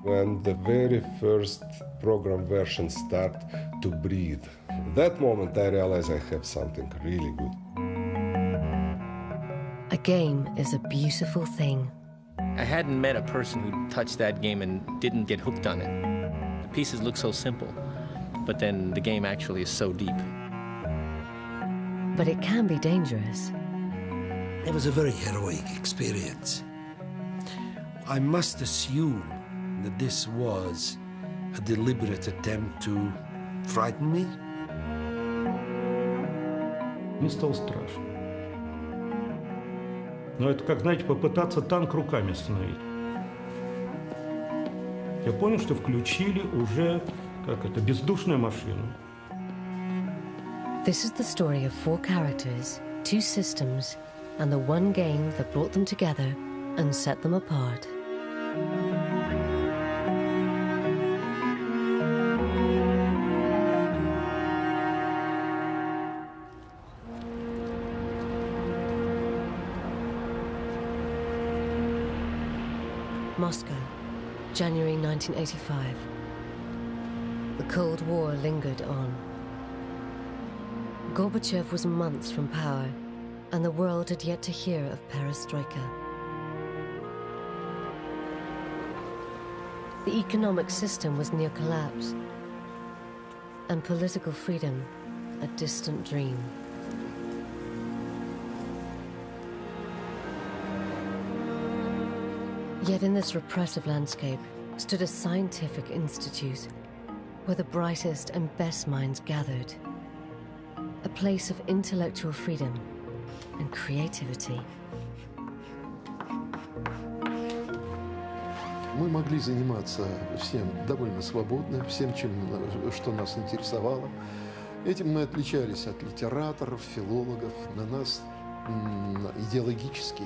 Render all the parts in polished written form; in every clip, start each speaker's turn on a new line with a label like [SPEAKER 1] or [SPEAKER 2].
[SPEAKER 1] When the very first program version start to breathe, that moment I realize I have something really good.
[SPEAKER 2] A game is a beautiful thing.
[SPEAKER 3] I hadn't met a person who touched that game and didn't get hooked on it. The pieces look so simple, but then the game actually is so deep.
[SPEAKER 2] But it can be dangerous.
[SPEAKER 4] It was a very heroic experience. I must assume that this was a deliberate attempt to frighten me.
[SPEAKER 5] Мне стало страшно. Но это как, знаете, попытаться танк руками остановить. Я понял, что включили уже, бездушную машину.
[SPEAKER 2] This is the story of 4 characters, 2 systems, and the one game that brought them together and set them apart. Moscow, January 1985. The Cold War lingered on. Gorbachev was months from power, and the world had yet to hear of perestroika. The economic system was near collapse, and political freedom a distant dream. Yet in this repressive landscape stood a scientific institute where the brightest and best minds gathered, a place of intellectual freedom and creativity.
[SPEAKER 6] Мы могли заниматься всем довольно свободно, всем, что нас интересовало. Этим мы отличались от литераторов, филологов. На нас идеологически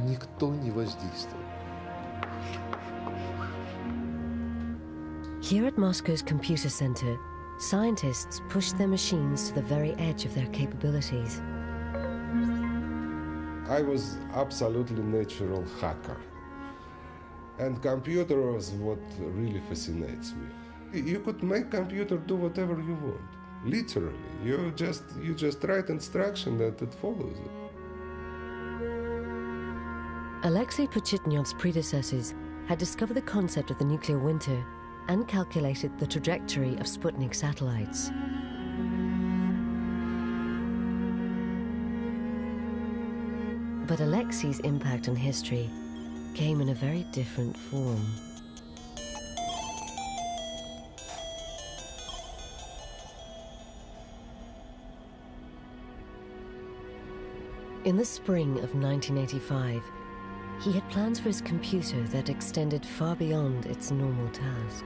[SPEAKER 6] никто не воздействовал.
[SPEAKER 2] Here at Moscow's computer center, scientists pushed their machines to the very edge of their capabilities.
[SPEAKER 1] I was absolutely natural hacker. And computer was what really fascinates me. You could make computer do whatever you want. Literally. You just write instruction and it follows it.
[SPEAKER 2] Alexei Pachitnyov's predecessors had discovered the concept of the nuclear winter and calculated the trajectory of Sputnik satellites. But Alexei's impact on history came in a very different form. In the spring of 1985, he had plans for his computer that extended far beyond its normal tasks.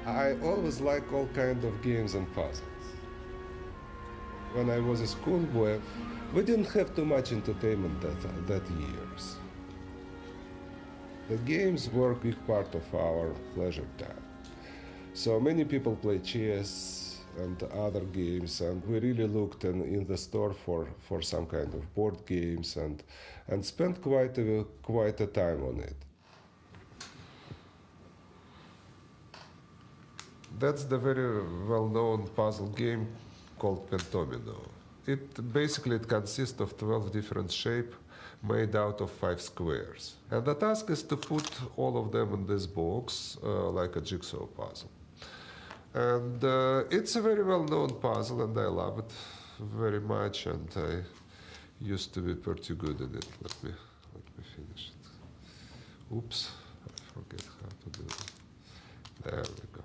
[SPEAKER 1] I always like all kinds of games and puzzles. When I was a schoolboy, we didn't have too much entertainment that years. The games were a big part of our leisure time. So many people play chess and other games, and we really looked in the store for some kind of board games and spent quite a time on it. That's the very well-known puzzle game called Pentomino. It consists of 12 different shapes made out of 5 squares. And the task is to put all of them in this box like a jigsaw puzzle. And it's a very well-known puzzle, and I love it very much, and I used to be pretty good at it. Let me finish it. Oops, I forget how to do it. There we go.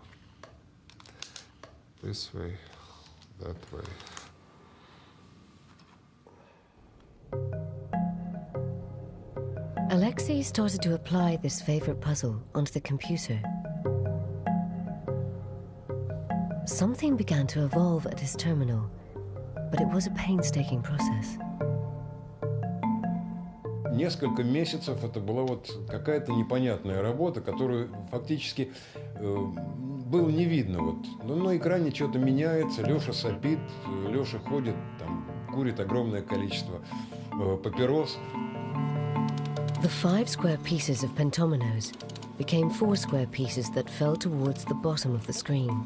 [SPEAKER 1] This way, that way.
[SPEAKER 2] Alexei started to apply this favorite puzzle onto the computer. Something began to evolve at his terminal, but it was a painstaking process.
[SPEAKER 7] Несколько месяцев это была вот какая-то непонятная работа, которую фактически было не видно. Вот. На экране что-то меняется, Леша сопит, Леша ходит, там, курит огромное количество папирос.
[SPEAKER 2] The 5 square pieces of pentominoes became 4 square pieces that fell towards the bottom of the screen.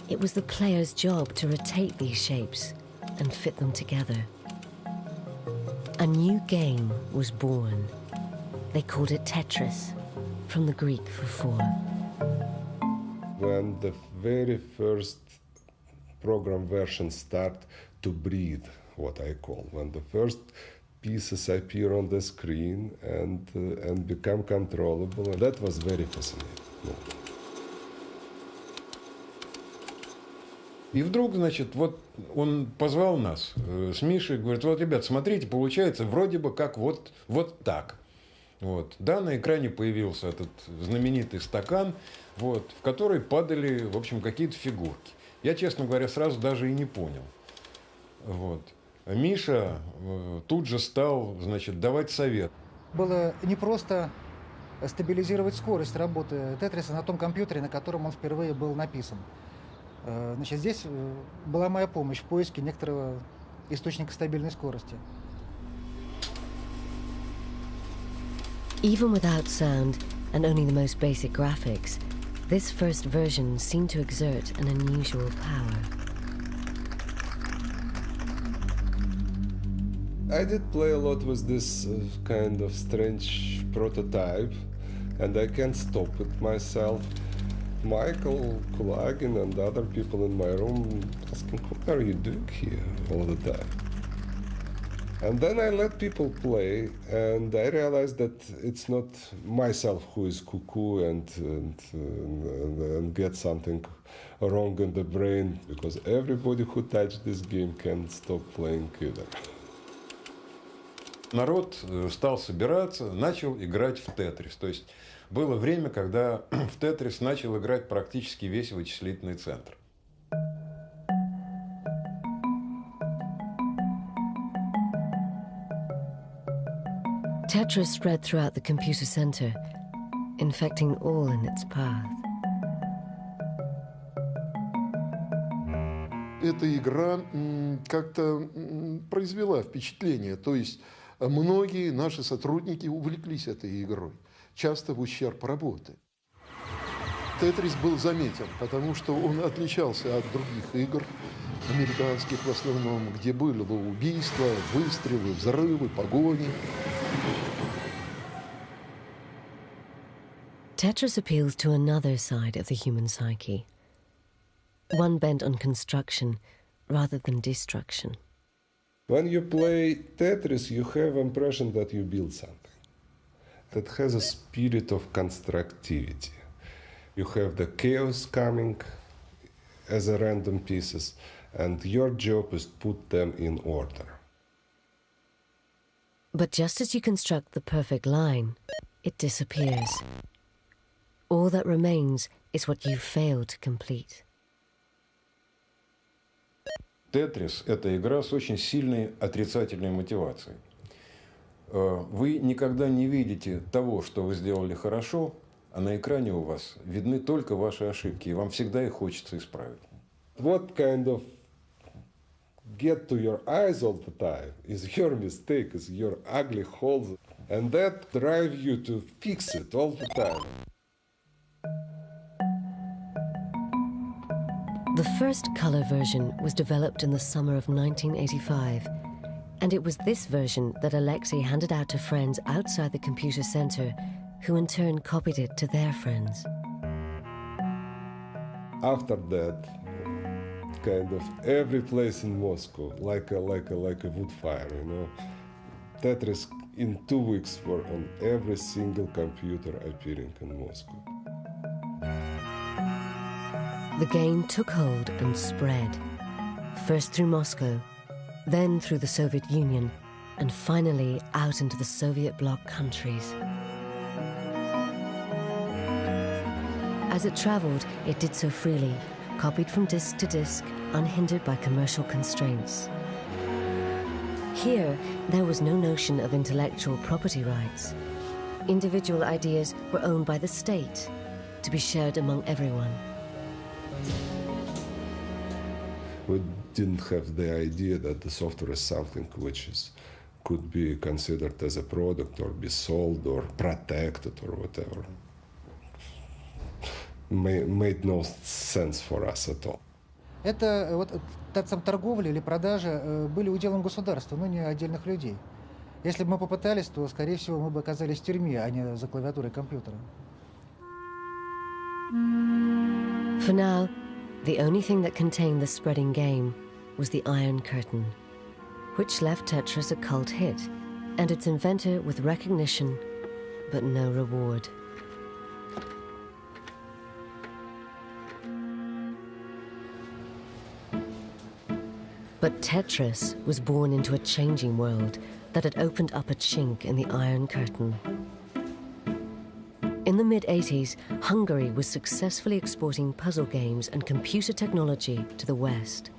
[SPEAKER 2] It was the player's job to rotate these shapes and fit them together. A new game was born. They called it Tetris, from the Greek for 4.
[SPEAKER 1] When the very first program version start to breathe, what I call, when the first pieces appear on the screen and become controllable, and that was very fascinating.
[SPEAKER 7] И вдруг, значит, вот он позвал нас с Мишей, говорит, вот, ребят, смотрите, получается вроде бы как вот так. Вот. Да, на экране появился этот знаменитый стакан, вот, в который падали, в общем, какие-то фигурки. Я, честно говоря, сразу даже и не понял. Вот. А Миша тут же стал, значит, давать совет.
[SPEAKER 8] Было непросто стабилизировать скорость работы Тетриса на том компьютере, на котором он впервые был написан. Значит, здесь была моя помощь в поиске некоторого источника стабильной скорости.
[SPEAKER 2] Even without sound and only the most basic graphics, this first version seemed to exert an unusual power.
[SPEAKER 1] I did play a lot with this kind of strange prototype, and I can't stop it myself. Michael Kulagin and other people in my room asking, what are you doing here all the time? And then I let people play, and I realized that it's not myself who is cuckoo and get something wrong in the brain, because everybody who touched this game can't stop playing either.
[SPEAKER 7] Народ стал собираться, начал играть в Тетрис. То есть было время, когда в Тетрис начал играть практически весь вычислительный центр.
[SPEAKER 2] Tetris spread throughout the computer center, infecting all in its path.
[SPEAKER 6] Эта игра как-то произвела впечатление. То есть многие наши сотрудники увлеклись этой игрой, часто в ущерб работы. Тетрис был заметен, потому что он отличался от других игр, американских в основном, где были убийства, выстрелы, взрывы, погони.
[SPEAKER 2] Tetris appeals to another side of the human psyche, one bent on construction rather than destruction.
[SPEAKER 1] When you play Tetris, you have impression that you build something that has a spirit of constructivity. You have the chaos coming as a random pieces, and your job is to put them in order.
[SPEAKER 2] But just as you construct the perfect line, it disappears. All that remains is what you failed to complete.
[SPEAKER 7] Тетрис – это игра с очень сильной отрицательной мотивацией. Вы никогда не видите того, что вы сделали хорошо, а на экране у вас видны только ваши ошибки, и вам всегда их хочется исправить.
[SPEAKER 1] What kind of get to your eyes all the time is your mistake, is your ugly holes, and that drive you to fix it all the time.
[SPEAKER 2] The first color version was developed in the summer of 1985, and it was this version that Alexei handed out to friends outside the computer center, who in turn copied it to their friends.
[SPEAKER 1] After that, kind of every place in Moscow, like a wood fire, you know. Tetris in 2 weeks were on every single computer appearing in Moscow.
[SPEAKER 2] The game took hold and spread, first through Moscow, then through the Soviet Union, and finally out into the Soviet bloc countries. As it traveled, it did so freely, copied from disc to disc, unhindered by commercial constraints. Here, there was no notion of intellectual property rights. Individual ideas were owned by the state, to be shared among everyone.
[SPEAKER 1] We didn't have the idea that the software is something which could be considered as a product or be sold or protected or whatever. Made no sense for us at all.
[SPEAKER 8] Это вот сам торговля или продажа были уделом государства, но не отдельных людей. Если бы мы попытались, то, скорее всего, мы бы оказались в тюрьме, а не за клавиатурой компьютера.
[SPEAKER 2] For now, the only thing that contained the spreading game was the Iron Curtain, which left Tetris a cult hit, and its inventor with recognition, but no reward. But Tetris was born into a changing world that had opened up a chink in the Iron Curtain. In the mid-80s, Hungary was successfully exporting puzzle games and computer technology to the West.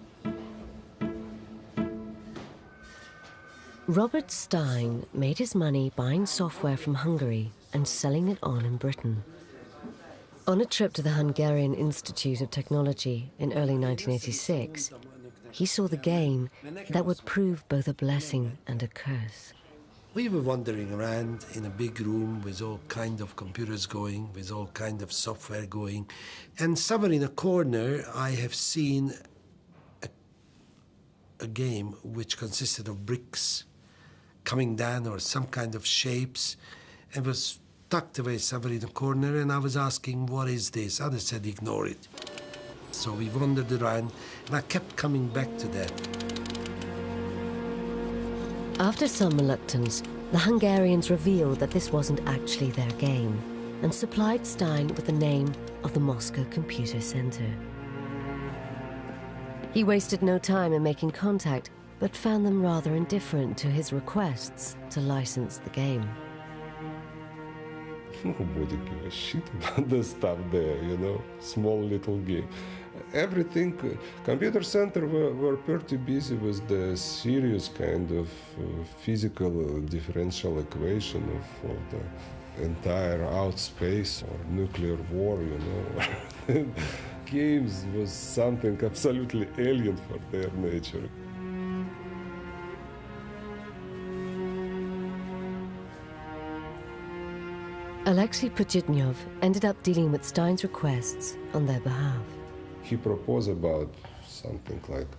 [SPEAKER 2] Robert Stein made his money buying software from Hungary and selling it on in Britain. On a trip to the Hungarian Institute of Technology in early 1986, he saw the game that would prove both a blessing and a curse.
[SPEAKER 4] We were wandering around in a big room with all kind of computers going, with all kind of software going, and somewhere in a corner I have seen a game which consisted of bricks coming down or some kind of shapes and was tucked away somewhere in the corner, and I was asking, what is this? Others said, ignore it. So we wandered around, and I kept coming back to that.
[SPEAKER 2] After some reluctance, the Hungarians revealed that this wasn't actually their game and supplied Stein with the name of the Moscow Computer Center. He wasted no time in making contact, but found them rather indifferent to his requests to license the game.
[SPEAKER 1] Nobody give a shit about the stuff there, you know, small little game. Everything, computer center were pretty busy with the serious kind of physical differential equation of the entire outspace or nuclear war, you know. Games was something absolutely alien for their nature.
[SPEAKER 2] Alexei Pujitnyov ended up dealing with Stein's requests on their behalf.
[SPEAKER 1] He proposed about something like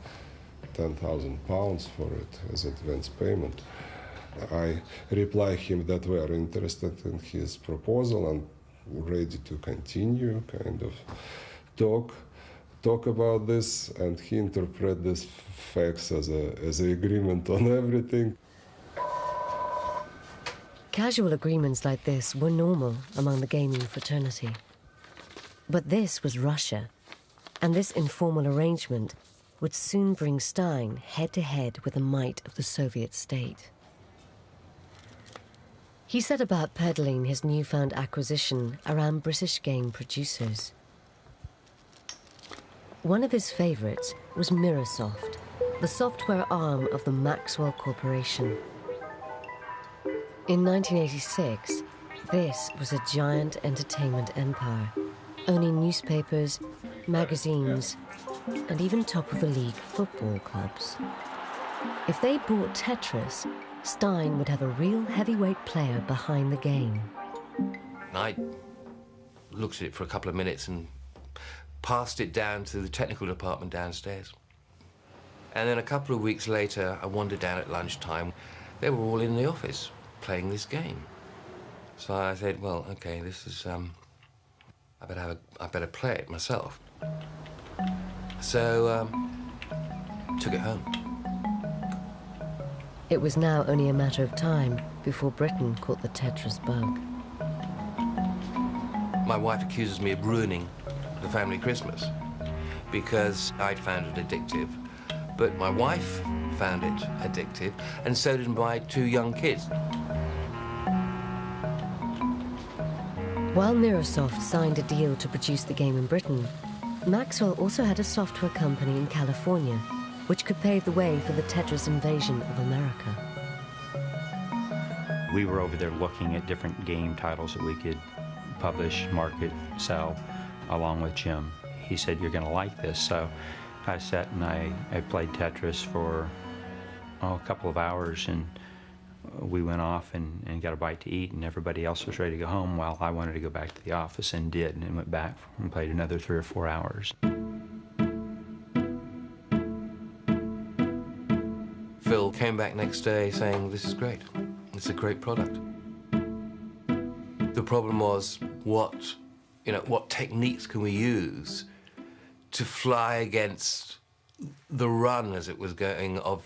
[SPEAKER 1] £10,000 for it as advance payment. I replied him that we are interested in his proposal and ready to continue, kind of talk about this, and he interpreted this facts as an agreement on everything.
[SPEAKER 2] Casual agreements like this were normal among the gaming fraternity. But this was Russia, and this informal arrangement would soon bring Stein head-to-head with the might of the Soviet state. He set about peddling his newfound acquisition around British game producers. One of his favorites was Mirrorsoft, the software arm of the Maxwell Corporation. In 1986, this was a giant entertainment empire, owning newspapers, magazines, and even top-of-the-league football clubs. If they bought Tetris, Stein would have a real heavyweight player behind the game.
[SPEAKER 9] I looked at it for a couple of minutes and passed it down to the technical department downstairs. And then a couple of weeks later, I wandered down at lunchtime. They were all in the office playing this game. So I said, well, okay, this is, I better play it myself. So, took it home.
[SPEAKER 2] It was now only a matter of time before Britain caught the Tetris bug.
[SPEAKER 9] My wife accuses me of ruining the family Christmas because I'd found it addictive. But my wife found it addictive, and so did my two young kids.
[SPEAKER 2] While Mirrorsoft signed a deal to produce the game in Britain, Maxwell also had a software company in California, which could pave the way for the Tetris invasion of America.
[SPEAKER 10] We were over there looking at different game titles that we could publish, market, sell, along with Jim. He said, you're gonna like this. So I sat and I played Tetris for a couple of hours, and we went off and got a bite to eat, and everybody else was ready to go home while I wanted to go back to the office and did, and went back and played another 3 or 4 hours.
[SPEAKER 9] Phil came back next day saying, this is great. It's a great product. The problem was what techniques can we use to fly against the run as it was going of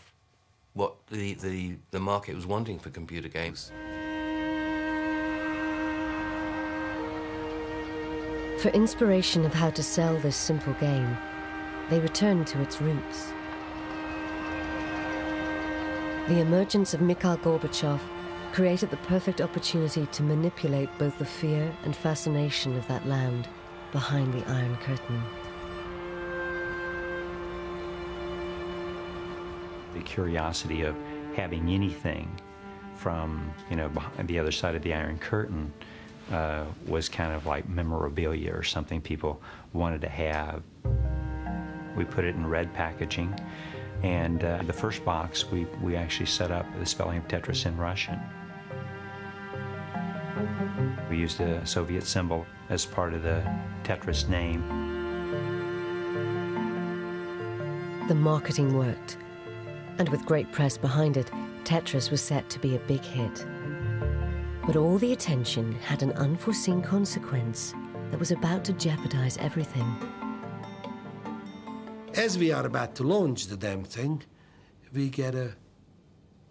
[SPEAKER 9] what the market was wanting for computer games.
[SPEAKER 2] For inspiration of how to sell this simple game, they returned to its roots. The emergence of Mikhail Gorbachev created the perfect opportunity to manipulate both the fear and fascination of that land behind the Iron Curtain.
[SPEAKER 10] The curiosity of having anything from, behind the other side of the Iron Curtain was kind of like memorabilia or something people wanted to have. We put it in red packaging, and the first box we actually set up the spelling of Tetris in Russian. We used a Soviet symbol as part of the Tetris name.
[SPEAKER 2] The marketing worked, and with great press behind it, Tetris was set to be a big hit. But all the attention had an unforeseen consequence that was about to jeopardize everything.
[SPEAKER 4] As we are about to launch the damn thing, we get a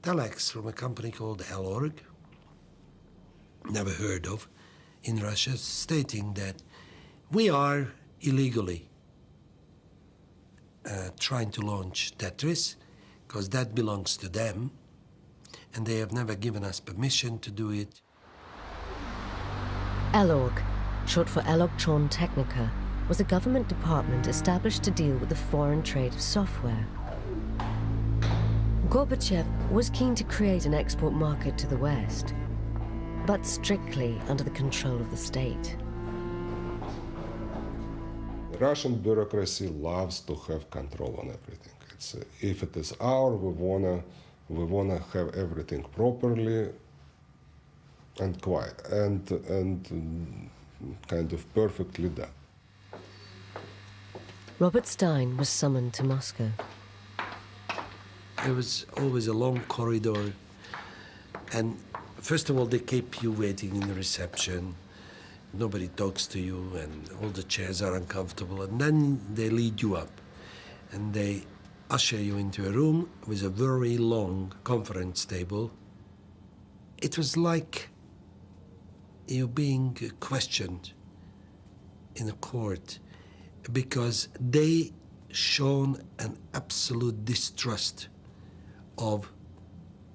[SPEAKER 4] telex from a company called Elorg, never heard of, in Russia, stating that we are illegally trying to launch Tetris, because that belongs to them, and they have never given us permission to do it.
[SPEAKER 2] Elorg, short for Elektron Technica, was a government department established to deal with the foreign trade of software. Gorbachev was keen to create an export market to the West, but strictly under the control of the state.
[SPEAKER 1] The Russian bureaucracy loves to have control on everything. If it is our, we wanna have everything properly and quiet and kind of perfectly done.
[SPEAKER 2] Robert Stein was summoned to Moscow.
[SPEAKER 4] There was always a long corridor, and first of all, they keep you waiting in the reception. Nobody talks to you, and all the chairs are uncomfortable, and then they lead you up, and they usher you into a room with a very long conference table. It was like you being questioned in a court, because they shown an absolute distrust of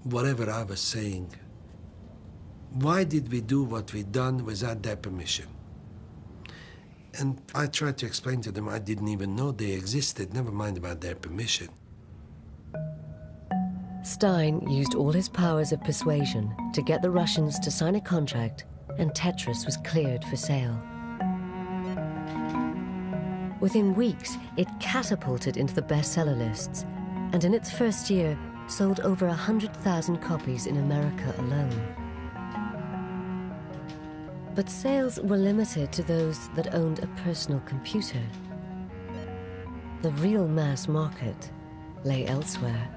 [SPEAKER 4] whatever I was saying. Why did we do what we done without their permission? And I tried to explain to them I didn't even know they existed, never mind about their permission.
[SPEAKER 2] Stein used all his powers of persuasion to get the Russians to sign a contract, and Tetris was cleared for sale. Within weeks, it catapulted into the bestseller lists, and in its first year, sold over 100,000 copies in America alone. But sales were limited to those that owned a personal computer. The real mass market lay elsewhere.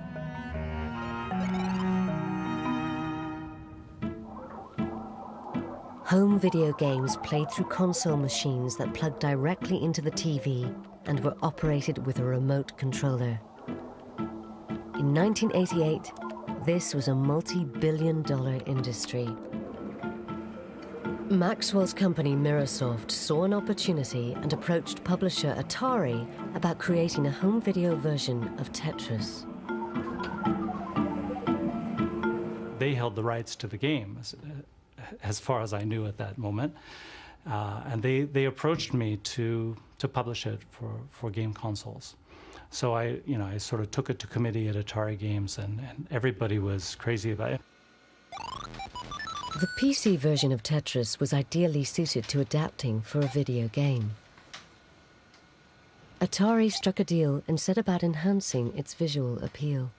[SPEAKER 2] Home video games played through console machines that plugged directly into the TV and were operated with a remote controller. In 1988, this was a multi-billion-dollar industry. Maxwell's company Mirrorsoft saw an opportunity and approached publisher Atari about creating a home video version of Tetris.
[SPEAKER 11] They held the rights to the game, as far as I knew at that moment. And they approached me to publish it for game consoles. So I sort of took it to committee at Atari Games, and everybody was crazy about it.
[SPEAKER 2] The PC version of Tetris was ideally suited to adapting for a video game. Atari struck a deal and set about enhancing its visual appeal.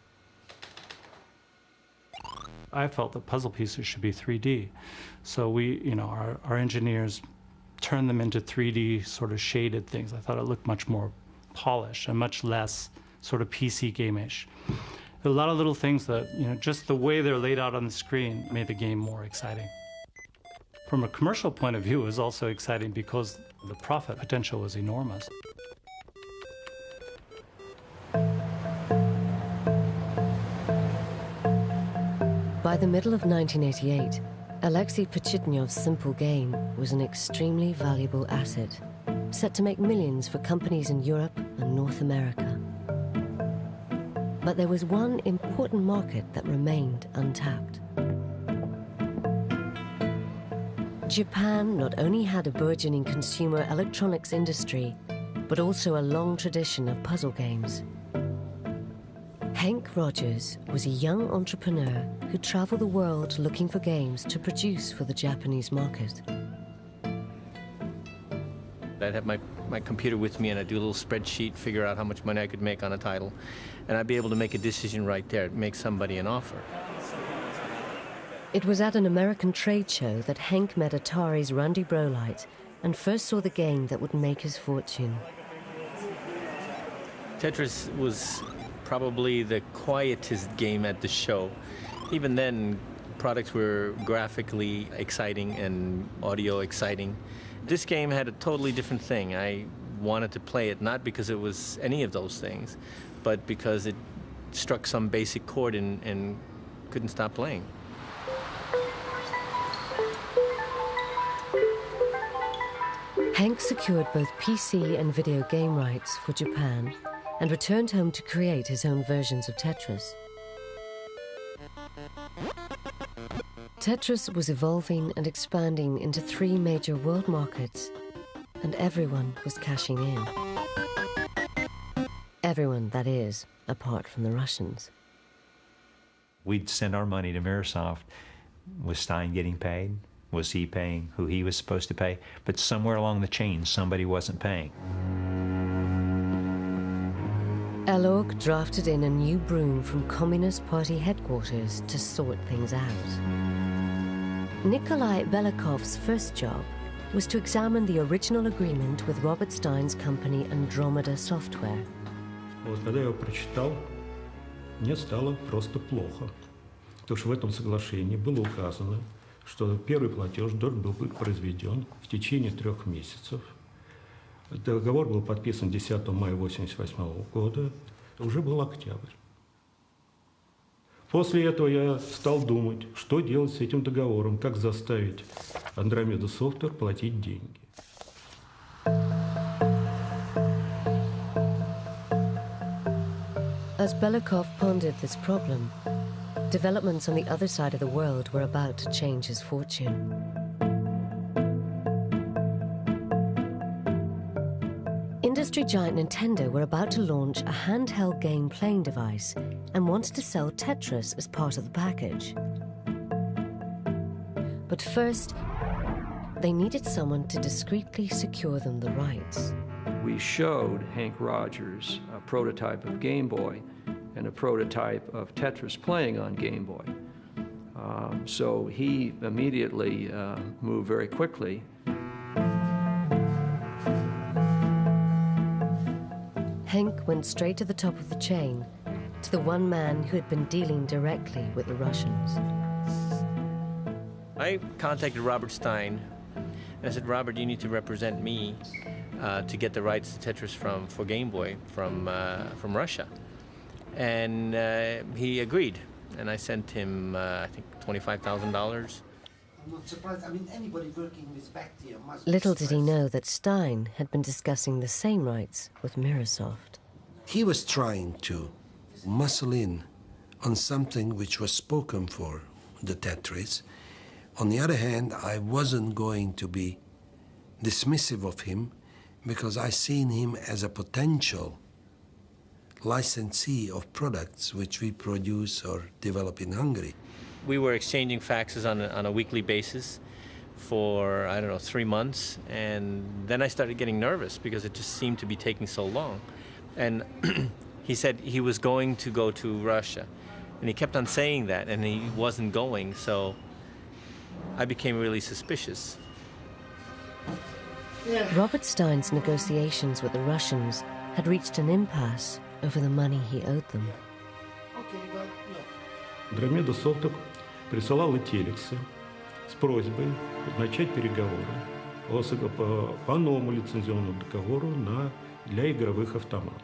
[SPEAKER 11] I felt that puzzle pieces should be 3D. So we, our engineers turned them into 3D sort of shaded things. I thought it looked much more polished and much less sort of PC game-ish. There are a lot of little things that, just the way they're laid out on the screen made the game more exciting. From a commercial point of view, it was also exciting because the profit potential was enormous.
[SPEAKER 2] By the middle of 1988, Alexei Pachitnyov's simple game was an extremely valuable asset, set to make millions for companies in Europe and North America. But there was one important market that remained untapped. Japan not only had a burgeoning consumer electronics industry, but also a long tradition of puzzle games. Henk Rogers was a young entrepreneur who traveled the world looking for games to produce for the Japanese market.
[SPEAKER 3] I'd have my computer with me and I'd do a little spreadsheet, figure out how much money I could make on a title, and I'd be able to make a decision right there, make somebody an offer.
[SPEAKER 2] It was at an American trade show that Henk met Atari's Randy Brolight and first saw the game that would make his fortune.
[SPEAKER 3] Tetris was probably the quietest game at the show. Even then, products were graphically exciting and audio exciting. This game had a totally different thing. I wanted to play it not because it was any of those things, but because it struck some basic chord and couldn't stop playing.
[SPEAKER 2] Henk secured both PC and video game rights for Japan and returned home to create his own versions of Tetris. Tetris was evolving and expanding into 3 major world markets, and everyone was cashing in. Everyone, that is, apart from the Russians.
[SPEAKER 10] We'd send our money to Microsoft. Was Stein getting paid? Was he paying who he was supposed to pay? But somewhere along the chain, somebody wasn't paying.
[SPEAKER 2] Elorg drafted in a new broom from Communist Party headquarters to sort things out. Nikolai Belikov's first job was to examine the original agreement with Robert Stein's company Andromeda Software.
[SPEAKER 5] Вот когда я его прочитал, мне стало просто плохо. Потому что в этом соглашении было указано, что первый платеж должен был быть произведен в течение 3 месяцев. Договор был подписан 10 мая 1988 года. Уже был октябрь. После этого я стал думать, что делать с этим договором, как заставить Andromeda Software платить деньги.
[SPEAKER 2] As Belikov pondered this problem, developments on the other side of the world were about to change his fortune. Industry giant Nintendo were about to launch a handheld game playing device and wanted to sell Tetris as part of the package. But first, they needed someone to discreetly secure them the rights.
[SPEAKER 12] We showed Henk Rogers a prototype of Game Boy and a prototype of Tetris playing on Game Boy. So he immediately moved very quickly.
[SPEAKER 2] Henk went straight to the top of the chain, to the one man who had been dealing directly with the Russians.
[SPEAKER 3] I contacted Robert Stein, and I said, Robert, you need to represent me to get the rights to Tetris for Game Boy from Russia. And he agreed, and I sent him, I think, $25,000.
[SPEAKER 4] I'm not surprised. I mean, anybody working with Bactia must...
[SPEAKER 2] Little did he know that Stein had been discussing the same rights with Microsoft.
[SPEAKER 4] He was trying to muscle in on something which was spoken for, the Tetris. On the other hand, I wasn't going to be dismissive of him because I seen him as a potential licensee of products which we produce or develop in Hungary.
[SPEAKER 3] We were exchanging faxes on a weekly basis for, I don't know, 3 months. And then I started getting nervous because it just seemed to be taking so long. And he said he was going to go to Russia. And he kept on saying that, and he wasn't going, so I became really suspicious.
[SPEAKER 2] Robert Stein's negotiations with the Russians had reached an impasse over the money he owed them.
[SPEAKER 5] Андромеда Софток присылала телексы с просьбой начать переговоры по новому лицензионному договору для игровых автоматов.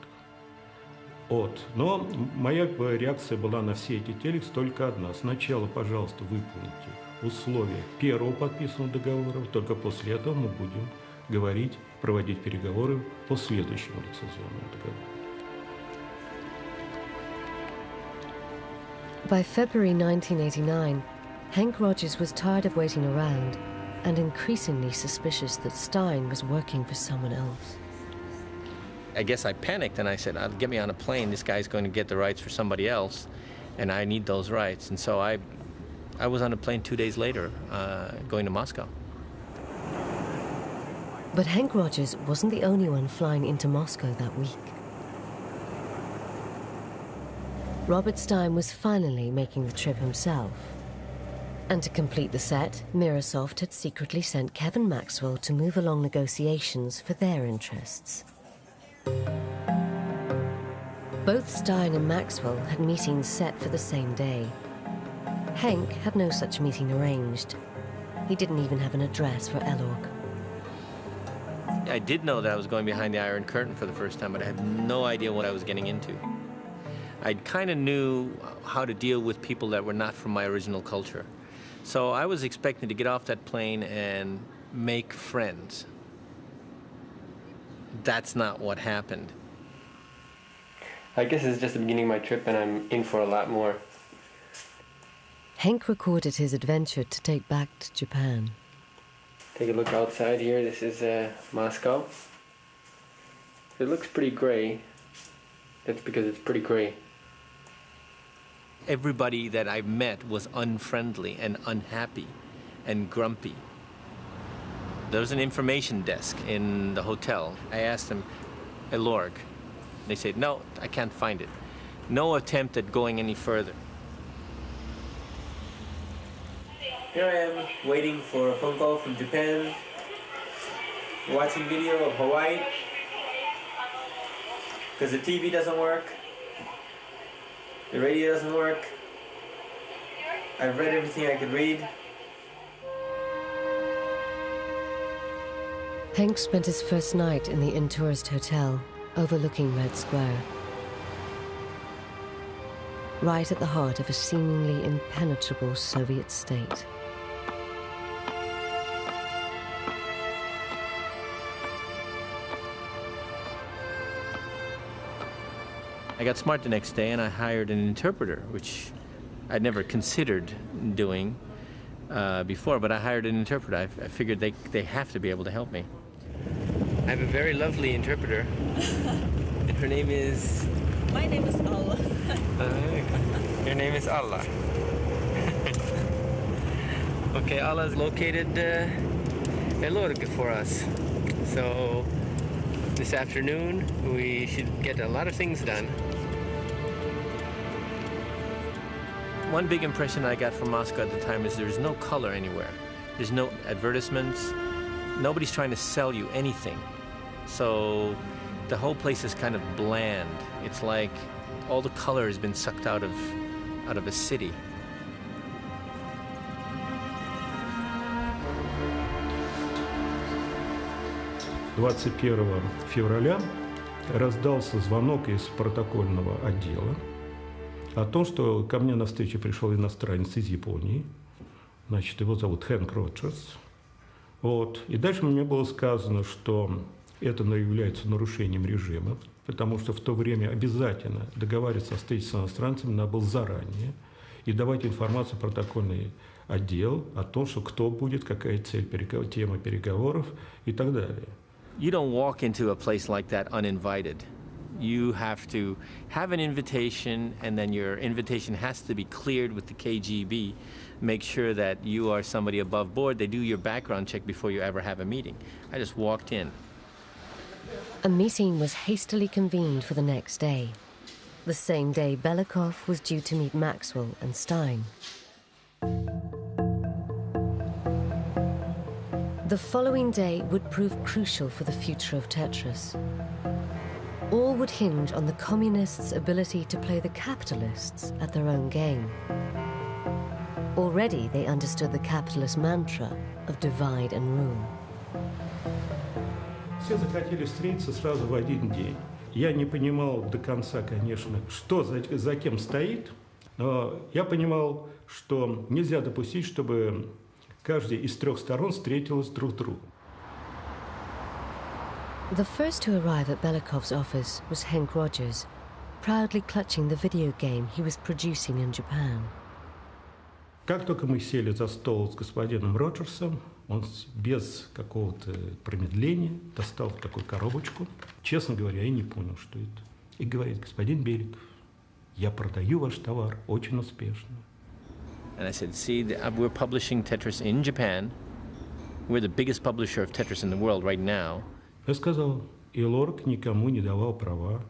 [SPEAKER 5] Но моя реакция была на все эти телексы только одна. Сначала, пожалуйста, выполните условия первого подписанного договора, только после этого мы будем проводить переговоры по следующему лицензионному договору.
[SPEAKER 2] By February 1989, Hank Rogers was tired of waiting around and increasingly suspicious that Stein was working for someone else.
[SPEAKER 3] I guess I panicked and I said, get me on a plane, this guy's going to get the rights for somebody else, and I need those rights. And so I was on a plane 2 days later, going to Moscow.
[SPEAKER 2] But Hank Rogers wasn't the only one flying into Moscow that week. Robert Stein was finally making the trip himself. And to complete the set, Microsoft had secretly sent Kevin Maxwell to move along negotiations for their interests. Both Stein and Maxwell had meetings set for the same day. Hank had no such meeting arranged. He didn't even have an address for Elorg.
[SPEAKER 3] I did know that I was going behind the Iron Curtain for the first time, but I had no idea what I was getting into. I kind of knew how to deal with people that were not from my original culture. So I was expecting to get off that plane and make friends. That's not what happened.
[SPEAKER 13] I guess it's just the beginning of my trip and I'm in for a lot more.
[SPEAKER 2] Hank recorded his adventure to take back to Japan.
[SPEAKER 13] Take a look outside here. This is Moscow. It looks pretty gray. That's because it's pretty gray.
[SPEAKER 3] Everybody that I met was unfriendly and unhappy and grumpy. There was an information desk in the hotel. I asked them, Elorg. They said, no, I can't find it. No attempt at going any further.
[SPEAKER 13] Here I am waiting for a phone call from Japan, watching video of Hawaii, because the TV doesn't work, the radio doesn't work. I've read everything I could read.
[SPEAKER 2] Hank spent his first night in the in-tourist hotel overlooking Red Square, right at the heart of a seemingly impenetrable Soviet state.
[SPEAKER 3] I got smart the next day and I hired an interpreter, which I'd never considered doing before, but I hired an interpreter. I figured they have to be able to help me. I have a very lovely interpreter. Her name is...
[SPEAKER 14] My name is Allah.
[SPEAKER 3] Your name is Allah. Okay, Allah's located Elorg for us. So this afternoon we should get a lot of things done. One big impression I got from Moscow at the time is there's no color anywhere. There's no advertisements. Nobody's trying to sell you anything. So the whole place is kind of bland. It's like all the color has been sucked out of a city.
[SPEAKER 5] «21 февраля раздался звонок из протокольного отдела о том, что ко мне на встречу пришел иностранец из Японии. Значит, его зовут Хэнк Роджерс. И дальше мне было сказано, что это является нарушением режима, потому что в то время обязательно договариваться о встрече с иностранцами надо было заранее и давать информацию в протокольный отдел о том, что кто будет, какая цель, тема переговоров и так далее.
[SPEAKER 3] You don't walk into a place like that uninvited. You have to have an invitation, and then your invitation has to be cleared with the KGB. Make sure that you are somebody above board. They do your background check before you ever have a meeting. I just walked in.
[SPEAKER 2] A meeting was hastily convened for the next day. the same day Belikov was due to meet Maxwell and Stein. The following day would prove crucial for the future of Tetris. All would hinge on the communists' ability to play the capitalists at their own game. Already they understood the capitalist mantra of divide and rule.
[SPEAKER 5] Все захотели встретиться сразу в один день. Я не понимал до конца, конечно, что за кем стоит, но я понимал, что нельзя допустить, чтобы каждый из трех сторон встретилась друг с другом.
[SPEAKER 2] The first to arrive at Belikov's office was Henk Rogers, proudly clutching the video game he was producing in Japan.
[SPEAKER 5] Как только мы сели за стол с господином Роджерсом, он без какого-то промедления достал такую коробочку. Честно говоря, я не понял, что это. И говорит: господин Беликов, я продаю ваш товар очень успешно.
[SPEAKER 3] And I said, see, we're publishing Tetris in Japan. We're the biggest publisher of Tetris in the world right now.
[SPEAKER 5] Я сказал, Илорг никому не давал права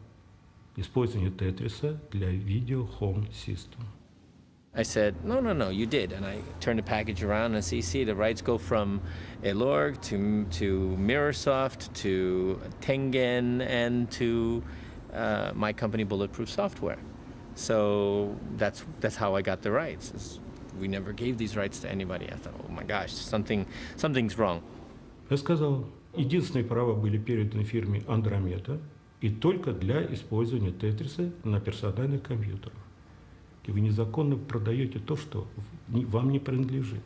[SPEAKER 5] использования Тетриса для видео Home System.
[SPEAKER 3] I said, no, you did. And I turned the package around and see, the rights go from Elorg to Mirrorsoft to Tengen and to my company, Bulletproof Software. So that's how I got the rights. We never gave these rights to anybody. I thought, oh my gosh, something's wrong.
[SPEAKER 5] Я сказал, единственные права были переданы фирме Андромеда и только для использования Тетриса на персональных компьютерах. И вы незаконно продаете то, что вам не принадлежит.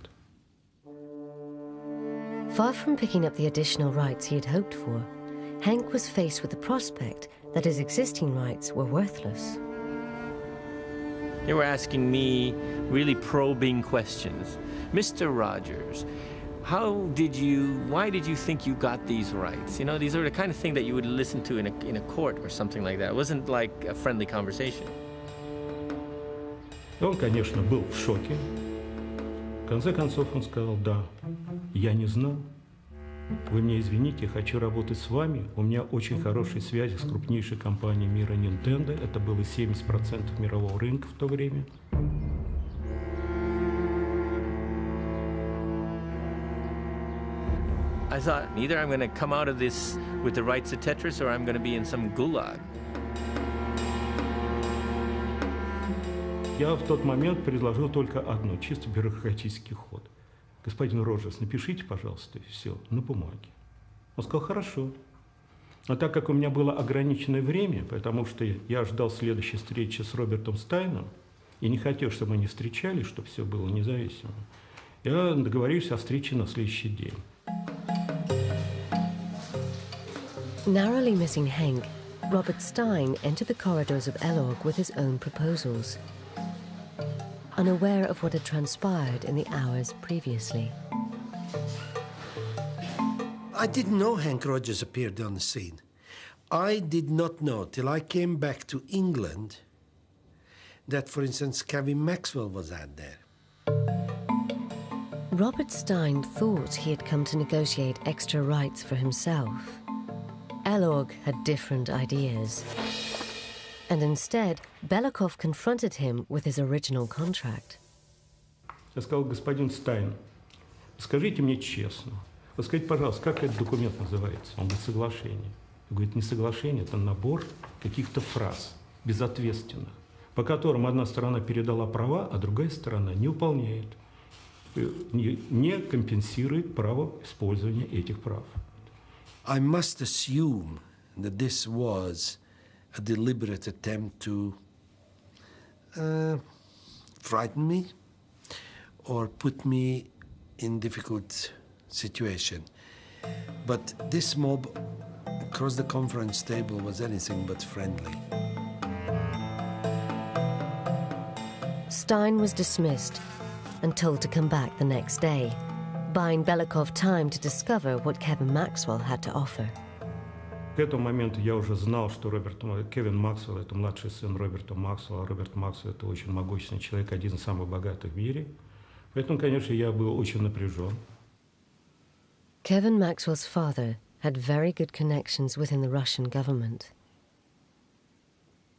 [SPEAKER 2] Far from picking up the additional rights he had hoped for, Henk was faced with the prospect that his existing rights were worthless.
[SPEAKER 3] They were asking me really probing questions. Mr. Rogers, why did you think you got these rights? You know, these are the kind of thing that you would listen to in a court or something like that. It wasn't like a friendly conversation.
[SPEAKER 5] Он, конечно, был в шоке. В конце концов он сказал: да, я не знал. Вы мне извините, я хочу работать с вами. У меня очень хорошие связи с крупнейшей компанией мира Nintendo. Это было 70% мирового рынка в то время.
[SPEAKER 3] I thought, either I'm going to come out of this with the rights to Tetris or I'm going to be in some gulag.
[SPEAKER 5] Я в тот момент предложил только одно, чисто бюрократический ход. Господин Роджерс, напишите, пожалуйста, все на бумаге. Он сказал: хорошо. Но так как у меня было ограниченное время, потому что я ждал следующей встречи с Робертом Стайном и не хотел, чтобы они встречались, чтобы все было независимо, я договорился о встрече на следующий день.
[SPEAKER 2] Narrowly missing Henk, Robert Stein entered the corridors of Elorg with his own proposals, unaware of what had transpired in the hours previously.
[SPEAKER 4] I didn't know Henk Rogers appeared on the scene. I did not know till I came back to England that, for instance, Kevin Maxwell was out there.
[SPEAKER 2] Robert Stein thought he had come to negotiate extra rights for himself. Elorg had different ideas. And instead, Belikov confronted him with his original contract.
[SPEAKER 5] Я сказал: господин Стайн, скажите мне честно, вы скажите, пожалуйста, как этот документ называется? Он говорит: соглашение. Он говорит: не соглашение, это набор каких-то фраз безответственных, по которым одна сторона передала права, а другая сторона не выполняет, не компенсирует право использования этих прав.
[SPEAKER 4] I must assume that this was a deliberate attempt to frighten me or put me in difficult situation. But this mob across the conference table was anything but friendly.
[SPEAKER 2] Stein was dismissed and told to come back the next day, buying Belikov time to discover what Kevin Maxwell had to offer.
[SPEAKER 5] К этому моменту я уже знал, что Кевин Максвелл – это младший сын Роберта Максвелла. Роберт Максвелл – это очень могущественный человек, один из самых богатых в мире. Поэтому, конечно, я был очень напряжен.
[SPEAKER 2] Kevin Maxwell's father had very good connections within the Russian government.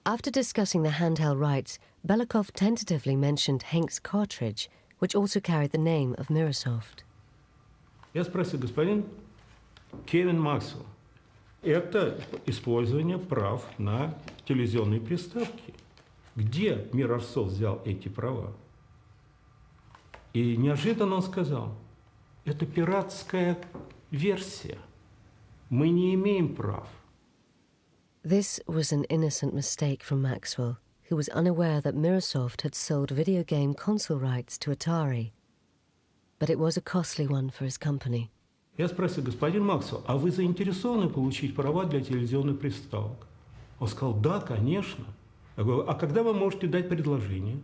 [SPEAKER 2] After discussing the handheld rights, Belikov tentatively mentioned Henk's cartridge, which also carried the name of Microsoft.
[SPEAKER 5] Я спросил, господин Кевин Максвелл, это использование прав на телевизионные приставки. Где Microsoft взял эти права? И неожиданно он сказал, это пиратская версия. Мы не имеем прав.
[SPEAKER 2] This was an innocent mistake from Maxwell, who was unaware that Microsoft had sold video game console rights to Atari. But it was a costly one for his company.
[SPEAKER 5] Я спросил, господин Максвелл, а вы заинтересованы получить права для телевизионных приставок? Он сказал, да, конечно. Я говорю, а когда вы можете дать предложение?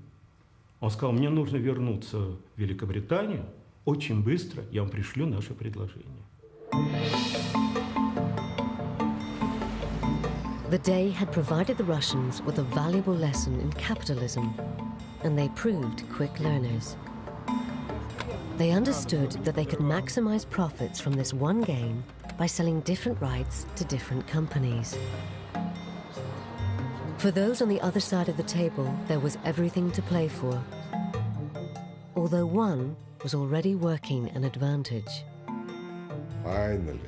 [SPEAKER 5] Он сказал, мне нужно вернуться в Великобританию. Очень быстро я вам пришлю наше предложение.
[SPEAKER 2] The day had provided the Russians with a valuable lesson in capitalism, and they proved quick learners. They understood that they could maximize profits from this one game by selling different rights to different companies. For those on the other side of the table, there was everything to play for, although one was already working an advantage.
[SPEAKER 1] Finally,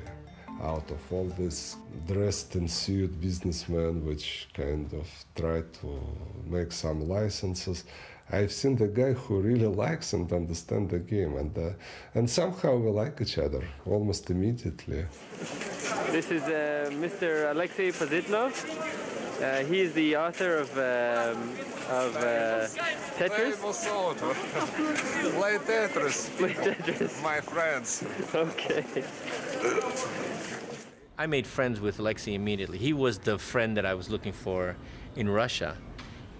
[SPEAKER 1] out of all this dressed in suit businessmen which kind of try to make some licenses, I've seen the guy who really likes and understands the game, and somehow we like each other almost immediately.
[SPEAKER 13] This is Mr. Alexei Pozitlov. He is the author of Tetris.
[SPEAKER 14] Play Tetris.
[SPEAKER 13] Play Tetris.
[SPEAKER 14] My friends.
[SPEAKER 13] Okay.
[SPEAKER 3] I made friends with Alexei immediately. He was the friend that I was looking for in Russia.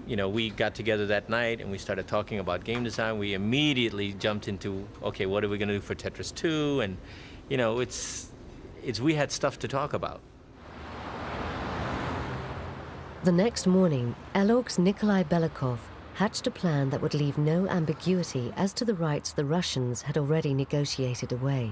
[SPEAKER 3] You know, we got together that night and we started talking about game design. We immediately jumped into, okay, what are we going to do for Tetris 2? And, you know, we had stuff to talk about.
[SPEAKER 2] The next morning, Elorg's Nikolai Belikov hatched a plan that would leave no ambiguity as to the rights the Russians had already negotiated away.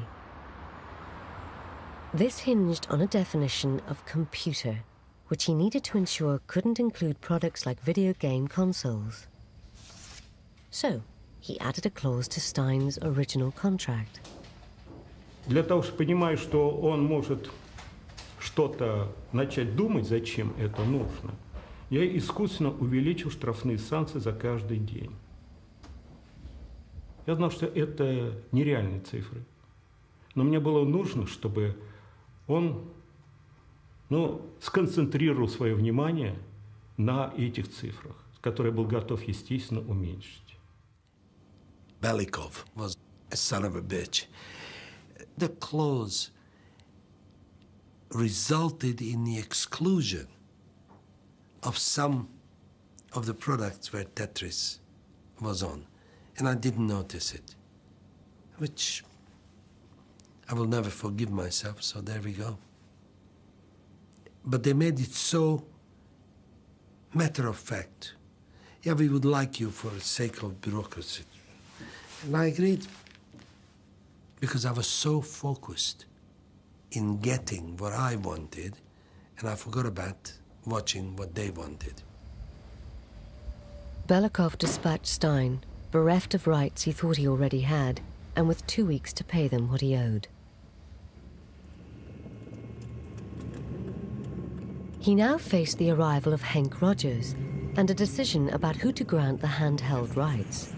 [SPEAKER 2] This hinged on a definition of computer, which he needed to ensure couldn't include products like video game consoles. So, he added a clause to Stein's original contract.
[SPEAKER 5] Для того, чтобы понимать, что он может что-то начать думать, зачем это нужно, я искусственно увеличил штрафные санкции за каждый день. Я знал, что это нереальные цифры. Но мне было нужно, чтобы он сконцентрировал свое внимание на этих цифрах, которые был готов, естественно, уменьшить.
[SPEAKER 4] Belikov was a son of a bitch. The clause resulted in the exclusion of some of the products where Tetris was on, and I didn't notice it, which I will never forgive myself, so there we go. But they made it so matter of fact. Yeah, we would like you for the sake of bureaucracy. And I agreed, because I was so focused in getting what I wanted, and I forgot about watching what they wanted.
[SPEAKER 2] Belikov dispatched Stein, bereft of rights he thought he already had, and with 2 weeks to pay them what he owed. He now faced the arrival of Henk Rogers and a decision about who to grant the handheld rights.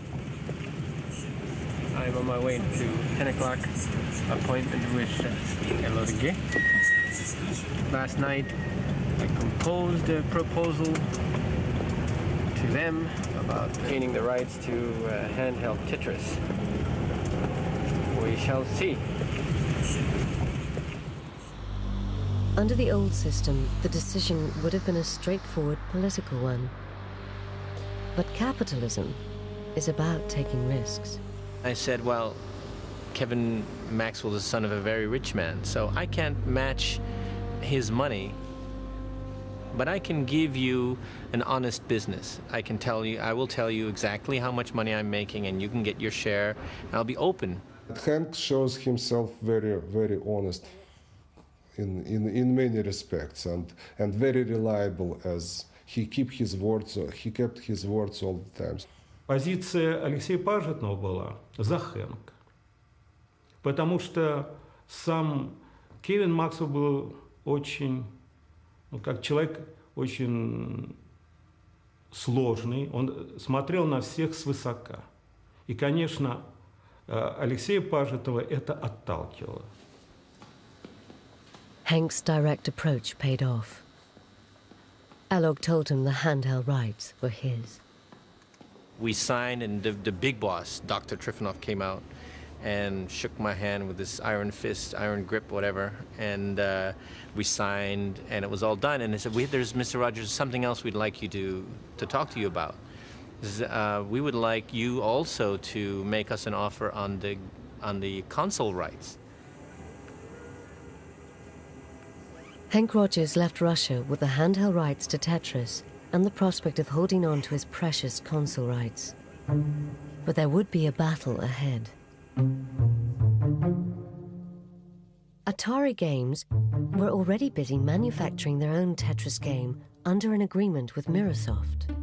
[SPEAKER 13] I'm on my way to 10 o'clock appointment with LODG. Last night, I composed a proposal to them about gaining the rights to handheld Tetris. We shall see.
[SPEAKER 2] Under the old system, the decision would have been a straightforward political one. But capitalism is about taking risks.
[SPEAKER 3] I said, well, Kevin Maxwell is the son of a very rich man, so I can't match his money, but I can give you an honest business. I will tell you exactly how much money I'm making, and you can get your share, and I'll be open.
[SPEAKER 1] Hank shows himself very, very honest in many respects, and very reliable as he kept his words all the time.
[SPEAKER 5] Позиция Алексея Пажетного была за Хэнк, потому что сам Кевин Максвелл был очень, как человек очень сложный, он смотрел на всех свысока. И, конечно, Алексея Пажетова это отталкивало.
[SPEAKER 2] Hank's direct approach paid off. Alog told him the handheld rights were his.
[SPEAKER 3] We signed, and the big boss, Dr. Trifonov, came out and shook my hand with this iron fist, iron grip, whatever, and we signed, and it was all done. And they said, there's, Mr. Rogers, something else we'd like you to talk to you about. We would like you also to make us an offer on the console rights.
[SPEAKER 2] Hank Rogers left Russia with the handheld rights to Tetris and the prospect of holding on to his precious console rights. But there would be a battle ahead. Atari Games were already busy manufacturing their own Tetris game under an agreement with Microsoft.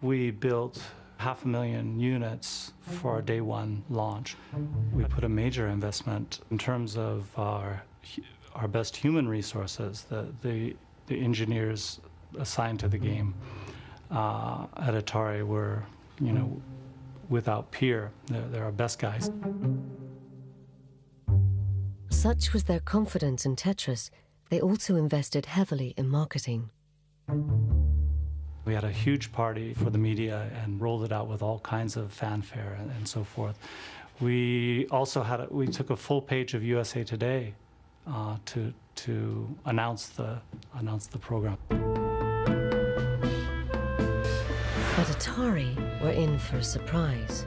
[SPEAKER 11] We built 500,000 units for our day one launch. We put a major investment in terms of our best human resources, the engineers assigned to the game at Atari were, without peer. They're our best guys.
[SPEAKER 2] Such was their confidence in Tetris, they also invested heavily in marketing.
[SPEAKER 11] We had a huge party for the media and rolled it out with all kinds of fanfare and so forth. We also we took a full page of USA Today to announce the program.
[SPEAKER 2] But Atari were in for a surprise.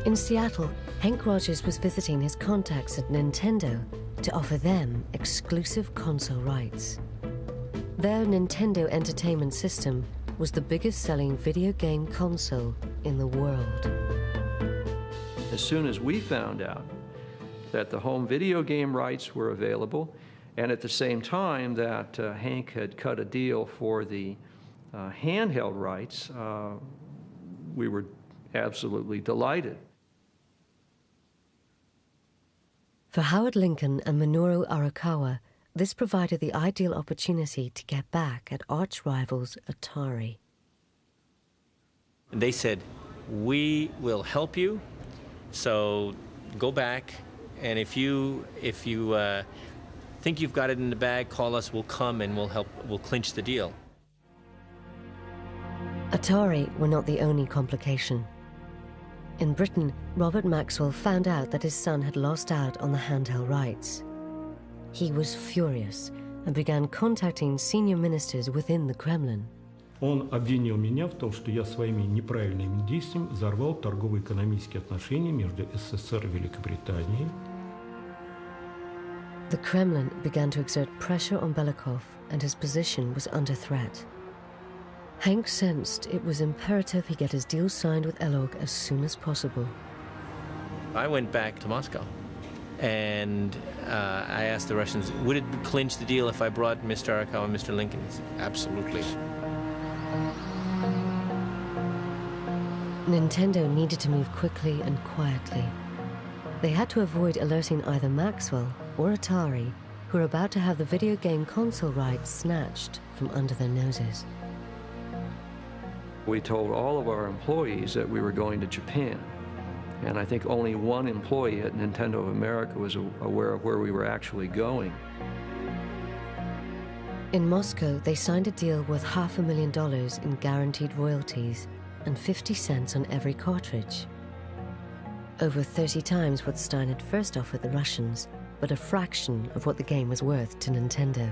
[SPEAKER 2] In Seattle, Hank Rogers was visiting his contacts at Nintendo to offer them exclusive console rights. Their Nintendo Entertainment System was the biggest-selling video game console in the world.
[SPEAKER 12] As soon as we found out that the home video game rights were available, and at the same time that Hank had cut a deal for the handheld rights, we were absolutely delighted.
[SPEAKER 2] For Howard Lincoln and Minoru Arakawa, this provided the ideal opportunity to get back at arch-rivals Atari.
[SPEAKER 3] And they said, we will help you, so go back, and if you think you've got it in the bag, call us, we'll come and we'll clinch the deal.
[SPEAKER 2] Atari were not the only complication. In Britain, Robert Maxwell found out that his son had lost out on the handheld rights. He was furious and began contacting senior ministers within the Kremlin.
[SPEAKER 5] Он обвинил меня в том, что я своими неправильными действиями взорвал торгово-экономические отношения между СССР и Великобританией.
[SPEAKER 2] The Kremlin began to exert pressure on Belikov, and his position was under threat. Hank sensed it was imperative he get his deal signed with Elog as soon as possible.
[SPEAKER 3] I went back to Moscow, and I asked the Russians, would it clinch the deal if I brought Mr. Arakawa and Mr. Lincoln? He said, absolutely.
[SPEAKER 2] Nintendo needed to move quickly and quietly. They had to avoid alerting either Maxwell or Atari, who were about to have the video game console rights snatched from under their noses.
[SPEAKER 12] We told all of our employees that we were going to Japan, and I think only one employee at Nintendo of America was aware of where we were actually going.
[SPEAKER 2] In Moscow, they signed a deal worth $500,000 in guaranteed royalties and 50 cents on every cartridge. Over 30 times what Stein had first offered the Russians, but a fraction of what the game was worth to Nintendo.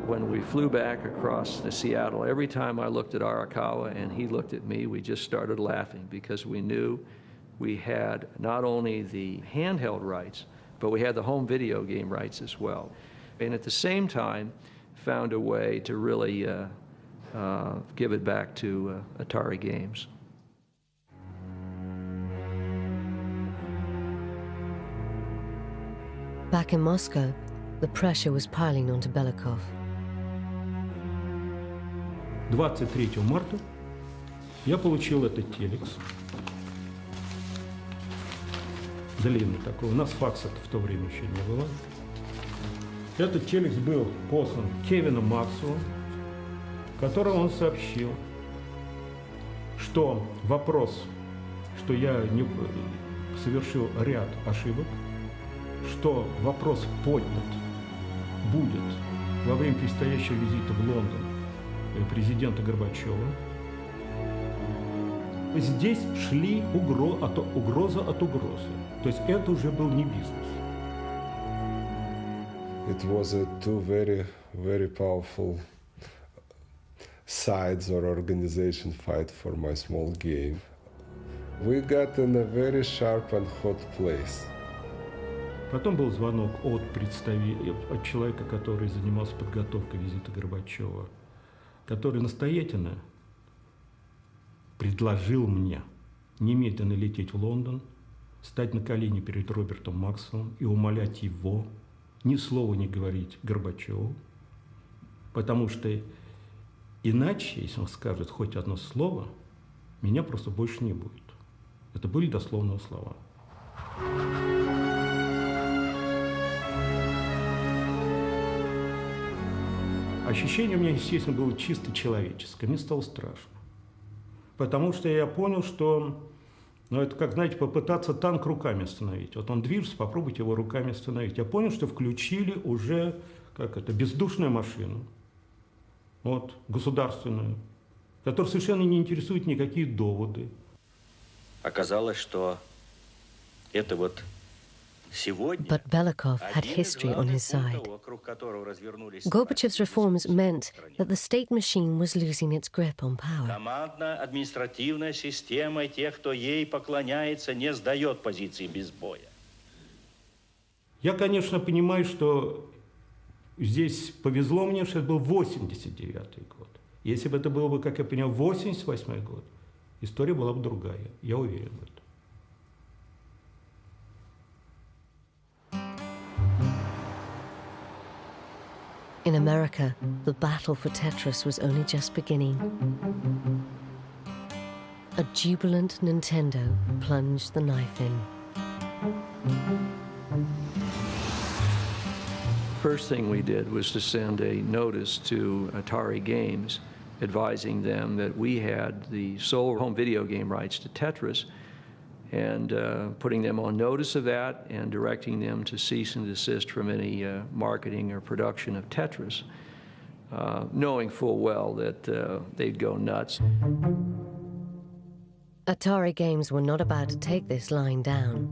[SPEAKER 12] When we flew back across to Seattle, every time I looked at Arakawa and he looked at me, we just started laughing because we knew we had not only the handheld rights, but we had the home video game rights as well. And at the same time, found a way to really give it back to Atari Games.
[SPEAKER 2] Back in Moscow, the pressure was piling onto Belikov.
[SPEAKER 5] 23 марта я получил этот телекс. Длинный такой. У нас факса в то время еще не было. Этот телекс был послан Кевину Максвеллу, в котором он сообщил, что вопрос, что я совершил ряд ошибок, что вопрос поднят будет во время предстоящего визита в Лондон президента Горбачева. Здесь шли угроза от угрозы. То есть это уже был не бизнес.
[SPEAKER 1] It was two very, very powerful sides or organization fight for my small game. We got in a very sharp and hot place.
[SPEAKER 5] Потом был звонок от человека, который занимался подготовкой визита Горбачева, который настоятельно предложил мне немедленно лететь в Лондон, стать на колени перед Робертом Максвеллом и умолять его ни слова не говорить Горбачеву, потому что иначе, если он скажет хоть одно слово, меня просто больше не будет. Это были дословные слова. Ощущение у меня, естественно, было чисто человеческое. Мне стало страшно. Потому что я понял, что это как, знаете, попытаться танк руками остановить. Вот он движется, попробуйте его руками остановить. Я понял, что включили уже, бездушную машину, государственную, которая совершенно не интересует никакие доводы.
[SPEAKER 10] Оказалось, что это
[SPEAKER 2] But Belikov had history on his side. Gorbachev's reforms meant that the state machine was losing its grip on power.
[SPEAKER 10] Командно-административная система тех, кто ей поклоняется, не сдает позиции без боя.
[SPEAKER 5] Я, конечно, понимаю, что здесь повезло мне, что это был 89-й год. Если бы это было бы, как я понял, 88-й год, история была бы другая. Я уверен в этом.
[SPEAKER 2] In America, the battle for Tetris was only just beginning. A jubilant Nintendo plunged the knife in.
[SPEAKER 12] First thing we did was to send a notice to Atari Games advising them that we had the sole home video game rights to Tetris, and putting them on notice of that and directing them to cease and desist from any marketing or production of Tetris, knowing full well that they'd go nuts.
[SPEAKER 2] Atari Games were not about to take this lying down.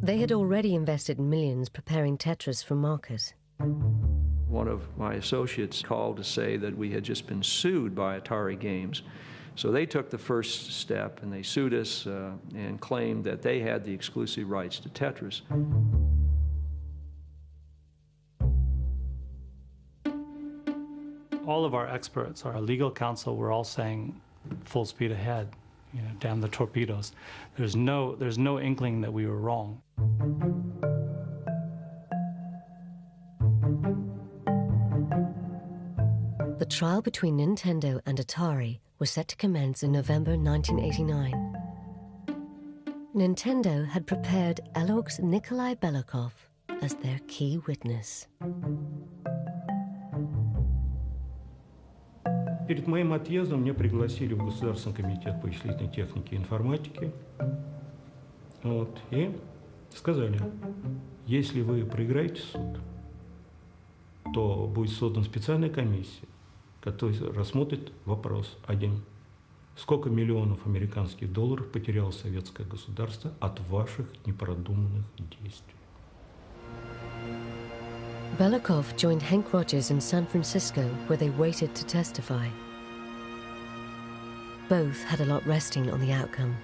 [SPEAKER 2] They had already invested millions preparing Tetris for market.
[SPEAKER 12] One of my associates called to say that we had just been sued by Atari Games. So they took the first step and they sued us and claimed that they had the exclusive rights to Tetris.
[SPEAKER 11] All of our experts, our legal counsel, were all saying full speed ahead, damn the torpedoes. There's no inkling that we were wrong.
[SPEAKER 2] The trial between Nintendo and Atari was set to commence in November 1989. Nintendo had prepared Elog's Nikolai Belikov as their key witness.
[SPEAKER 5] Перед моим отъездом меня пригласили в Государственный комитет по вычислительной технике и информатике. И сказали, если вы проиграете суд, то будет создана специальная комиссия, который рассмотрит вопрос один. Сколько миллионов американских долларов потеряло советское государство от ваших непродуманных действий?
[SPEAKER 2] Belikov joined Hank Rogers in San Francisco, where they waited to testify. Both had a lot resting on the outcome.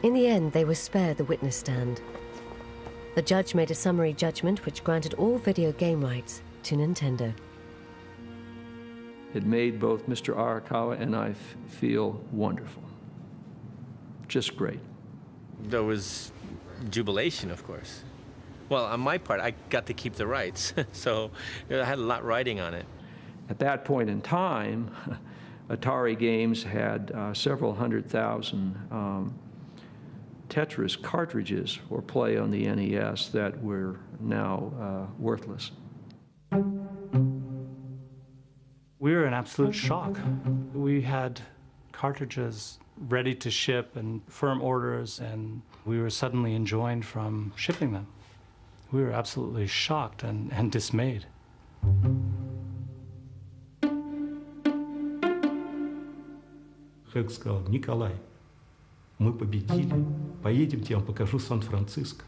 [SPEAKER 2] In the end, they were spared the witness stand. The judge made a summary judgment which granted all video game rights to Nintendo.
[SPEAKER 12] It made both Mr. Arakawa and I feel wonderful. Just great.
[SPEAKER 3] There was jubilation, of course. Well, on my part, I got to keep the rights, so I had a lot riding on it.
[SPEAKER 12] At that point in time, Atari Games had several 100,000 Tetris cartridges for play on the NES that were now worthless.
[SPEAKER 11] We were in absolute shock. We had cartridges ready to ship and firm orders, and we were suddenly enjoined from shipping them. We were absolutely shocked and dismayed.
[SPEAKER 5] Хэк сказал: Николай, мы победили, поедемте, я вам покажу Сан-Франциско.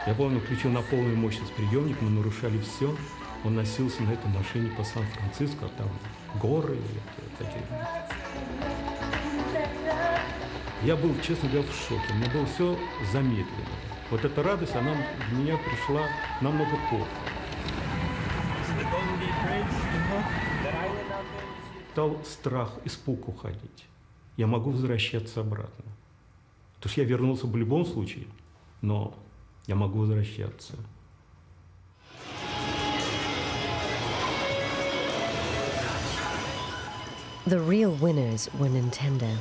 [SPEAKER 5] Я помню, включил на полную мощность приемник, мы нарушали все. Он носился на этой машине по Сан-Франциско, там горы. Такие. Я был, честно говоря, в шоке. Мне было все замедлено. Вот эта радость, она в меня пришла намного позже. Стал страх, испуг уходить. Я могу возвращаться обратно. Потому что я вернулся в любом случае, но я могу возвращаться.
[SPEAKER 2] The real winners were Nintendo.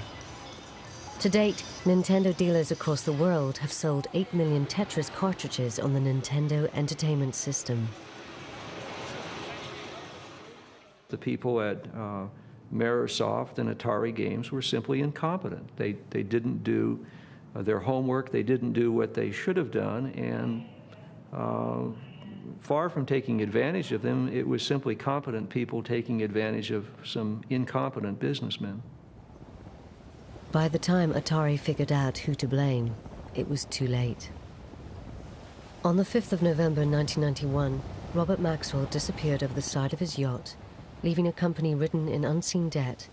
[SPEAKER 2] To date, Nintendo dealers across the world have sold 8 million Tetris cartridges on the Nintendo Entertainment System.
[SPEAKER 12] The people at Mirrorsoft and Atari Games were simply incompetent. They didn't do their homework, they didn't do what they should have done, and far from taking advantage of them, it was simply competent people taking advantage of some incompetent businessmen.
[SPEAKER 2] By the time Atari figured out who to blame, it was too late. On the 5th of November 1991, Robert Maxwell disappeared over the side of his yacht, leaving a company ridden in unseen debt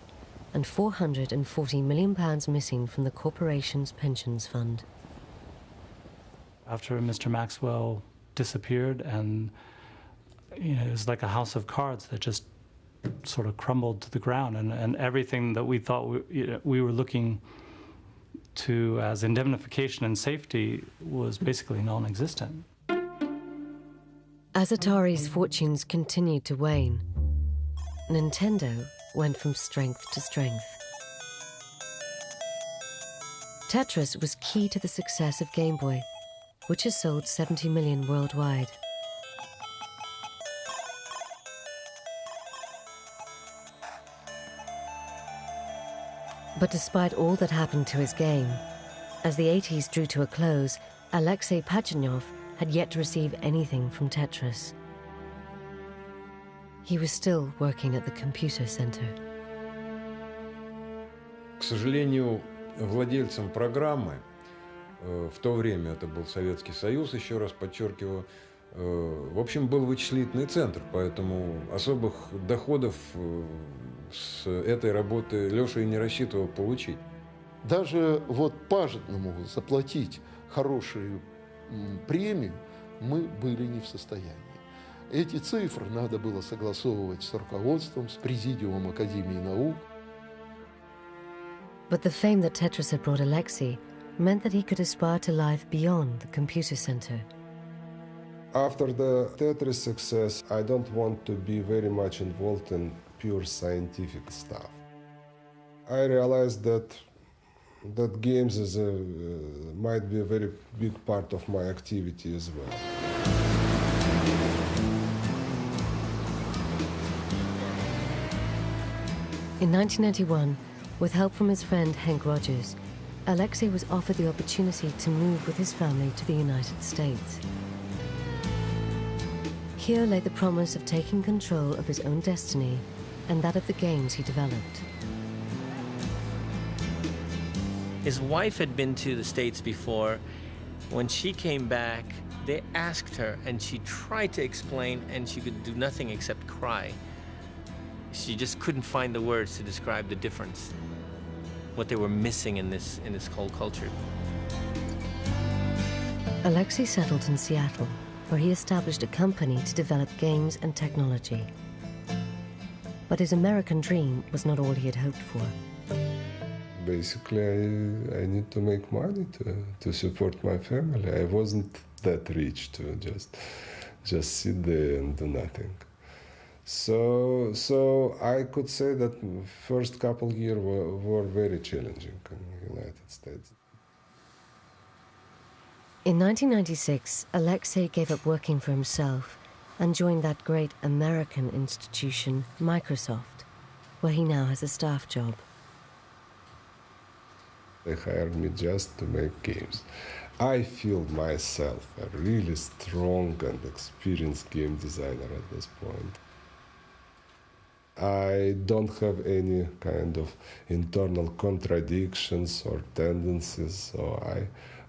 [SPEAKER 2] and £440 million missing from the corporation's pensions fund.
[SPEAKER 11] After Mr. Maxwell disappeared, and it was like a house of cards that just sort of crumbled to the ground, and everything that we thought we were looking to as indemnification and safety was basically non-existent.
[SPEAKER 2] As Atari's fortunes continued to wane, Nintendo went from strength to strength. Tetris was key to the success of Game Boy, which has sold 70 million worldwide. But despite all that happened to his game, as the 80s drew to a close, Alexei Pajitnov had yet to receive anything from Tetris. He was still working at the computer center.
[SPEAKER 7] К сожалению, владельцем программы, в то время это был Советский Союз, еще раз подчеркиваю, в общем, был вычислительный центр, поэтому особых доходов с этой работы Леша и не рассчитывал получить.
[SPEAKER 6] Даже вот Пажитному заплатить хорошую премию мы были не в состоянии. Эти цифры надо было согласовывать с руководством, с президиумом Академии наук.
[SPEAKER 2] But the fame that Tetris had brought Alexei meant that he could aspire to life beyond the computer center.
[SPEAKER 1] After the Tetris success, I don't want to be very much involved in pure scientific stuff. I realized that games might be a very big part of my activity as well.
[SPEAKER 2] In 1991, with help from his friend Hank Rogers, Alexei was offered the opportunity to move with his family to the United States. Here lay the promise of taking control of his own destiny and that of the games he developed.
[SPEAKER 3] His wife had been to the States before. When she came back, they asked her, and she tried to explain, and she could do nothing except cry. She just couldn't find the words to describe the difference, what they were missing in this whole culture.
[SPEAKER 2] Alexei settled in Seattle, where he established a company to develop games and technology. But his American dream was not all he had hoped for.
[SPEAKER 1] Basically, I need to make money to support my family. I wasn't that rich to just sit there and do nothing. So I could say that first couple years were very challenging in the United States.
[SPEAKER 2] In 1996, Alexei gave up working for himself and joined that great American institution, Microsoft, where he now has a staff job.
[SPEAKER 1] They hired me just to make games. I feel myself a really strong and experienced game designer at this point. I don't have any kind of internal contradictions or tendencies, so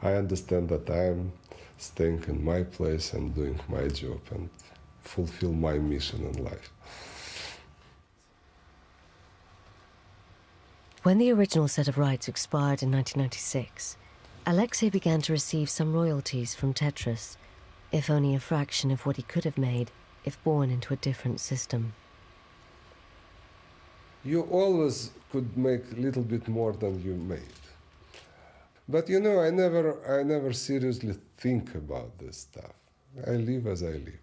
[SPEAKER 1] I understand that I'm staying in my place and doing my job and fulfill my mission in life.
[SPEAKER 2] When the original set of rights expired in 1996, Alexei began to receive some royalties from Tetris, if only a fraction of what he could have made if born into a different system.
[SPEAKER 1] You always could make a little bit more than you made. But you know, I never seriously think about this stuff. I live as I live.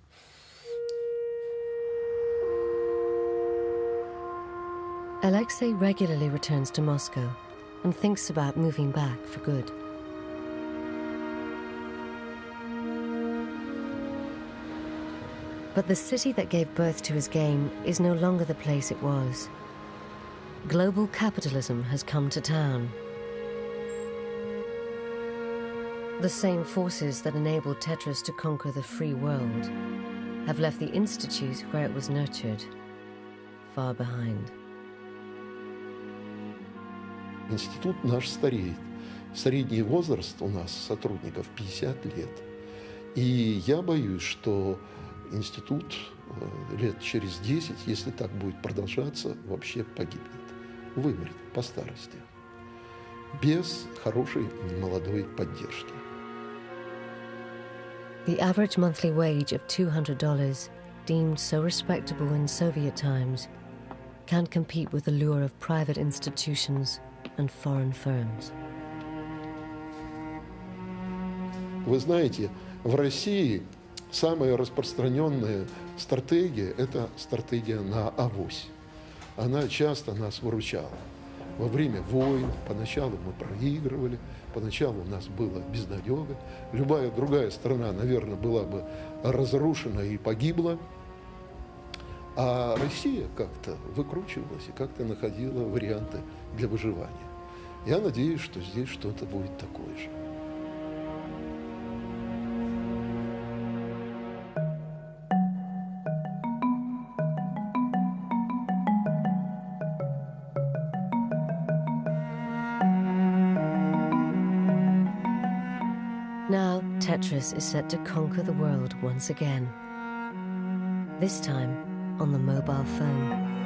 [SPEAKER 2] Alexei regularly returns to Moscow and thinks about moving back for good. But the city that gave birth to his game is no longer the place it was. Global capitalism has come to town. The same forces that enabled Tetris to conquer the free world have left the institute where it was nurtured far behind.
[SPEAKER 6] Институт наш стареет. Средний возраст у нас сотрудников 50 лет. И я боюсь, что институт лет через 10, если так будет продолжаться, вообще погибнет. Вымрет по старости. Без хорошей молодой поддержки.
[SPEAKER 2] The average monthly wage of $200, deemed so respectable in Soviet times, can't compete with the lure of private institutions and foreign firms.
[SPEAKER 6] Вы знаете, в России самая распространенная стратегия – это стратегия на авось. Она часто нас выручала. Во время войн поначалу мы проигрывали, поначалу у нас было безнадега. Любая другая страна, наверное, была бы разрушена и погибла. А Россия как-то выкручивалась и как-то находила варианты для выживания. Я надеюсь, что здесь что-то будет такое же.
[SPEAKER 2] Now, Tetris is set to conquer the world once again. This time, on the mobile phone.